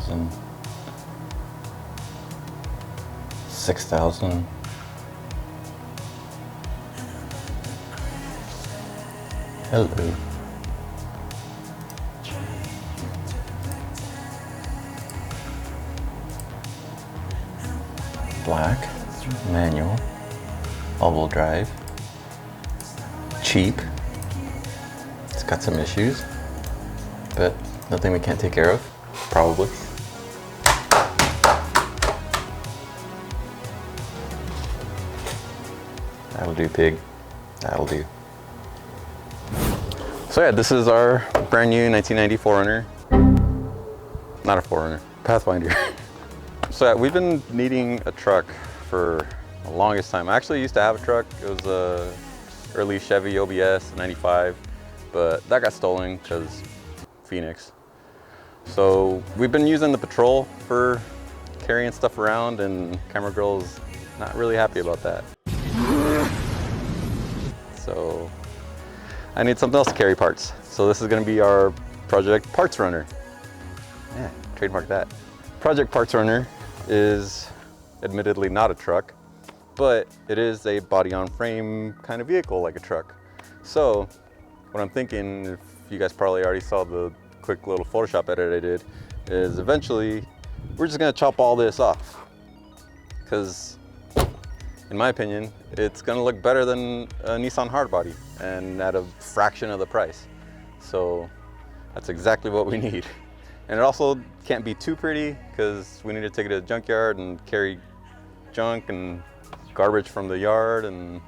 5,000, 6,000. Hello. Black, manual, all-wheel drive, cheap. It's got some issues, but nothing we can't take care of, probably. That'll do, pig. That'll do. So yeah, this is our brand new 1990 4Runner. Not a 4Runner, Pathfinder. So yeah, we've been needing a truck for the longest time. I actually used to have a truck. It was a early Chevy OBS 95, but that got stolen because Phoenix. So we've been using the Patrol for carrying stuff around, and Camera Girl's not really happy about that. So I need something else to carry parts. So this is gonna be our Project Parts Runner. Yeah, trademark that. Project Parts Runner is admittedly not a truck, but it is a body on frame kind of vehicle like a truck. So what I'm thinking, if you guys probably already saw the quick little Photoshop edit I did, is eventually we're just gonna chop all this off. Because in my opinion, it's gonna look better than a Nissan hardbody and at a fraction of the price. So that's exactly what we need. And it also can't be too pretty because we need to take it to the junkyard and carry junk and garbage from the yard and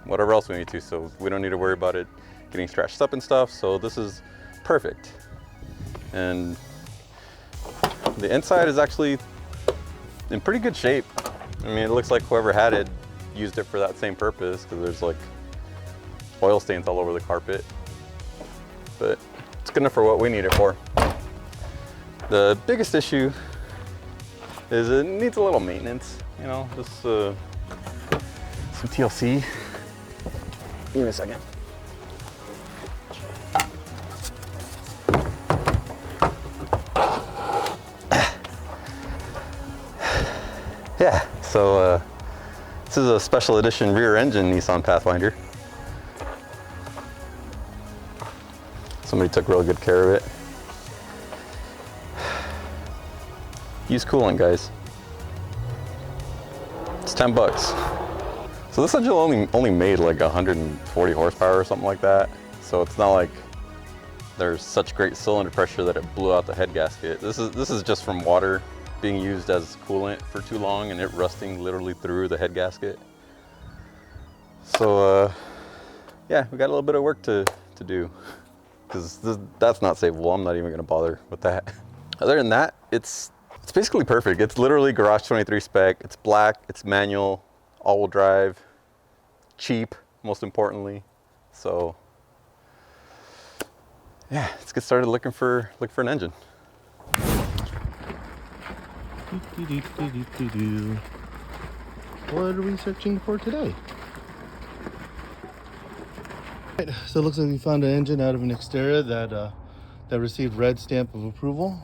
whatever else we need to. So we don't need to worry about it getting scratched up and stuff. So this is perfect. And the inside is actually in pretty good shape. I mean, it looks like whoever had it used it for that same purpose because there's like oil stains all over the carpet. But it's good enough for what we need it for. The biggest issue is it needs a little maintenance, you know, just some TLC. Give me a second. Yeah, so this is a special edition rear engine Nissan Pathfinder. Somebody took real good care of it. Use coolant, guys. It's 10 bucks. So this engine only made like 140 horsepower or something like that. So it's not like there's such great cylinder pressure that it blew out the head gasket. This is just from water being used as coolant for too long and it rusting literally through the head gasket. So yeah, we got a little bit of work to do because that's not savable. I'm not even gonna bother with that. Other than that, it's basically perfect. It's literally Garage 23 spec. It's black, it's manual, all-wheel drive, cheap, most importantly. So yeah, let's get started looking for an engine. What are we searching for today? Right, so it looks like we found an engine out of an Xterra that received red stamp of approval.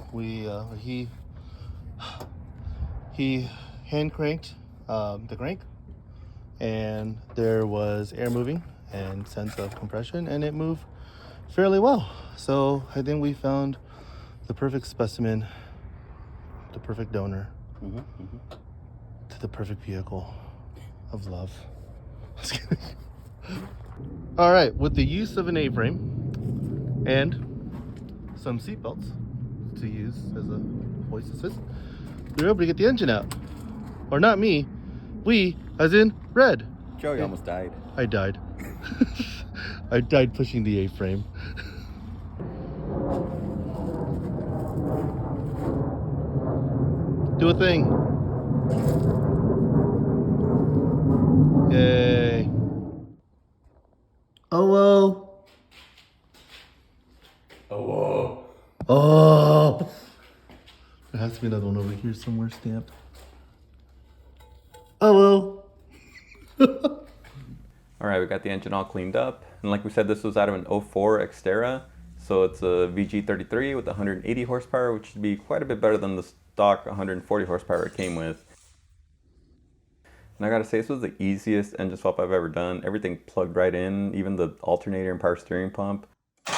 He hand cranked the crank, and there was air moving and sense of compression, and it moved fairly well. So I think we found the perfect specimen, the perfect donor to the perfect vehicle of love. Just kidding. All right, with the use of an A-frame and some seat belts to use as a hoist assist, we were able to get the engine out. Or not me, we, as in Red. Joey almost died. I died. I died pushing the A-frame. Do a thing. Yay. Oh, whoa. Oh, whoa. Oh. There has to be another one over here somewhere stamped. Oh, whoa. All right, we got the engine all cleaned up. And like we said, this was out of an 04 Xterra. So it's a VG33 with 180 horsepower, which should be quite a bit better than the stock 140 horsepower it came with. And I gotta say, this was the easiest engine swap I've ever done. Everything plugged right in, even the alternator and power steering pump. The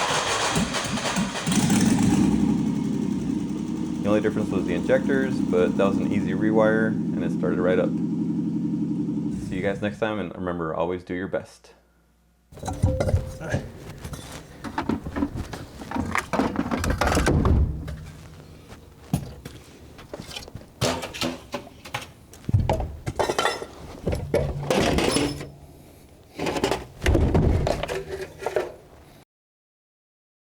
only difference was the injectors, but that was an easy rewire and it started right up. See you guys next time, and remember, always do your best. All right.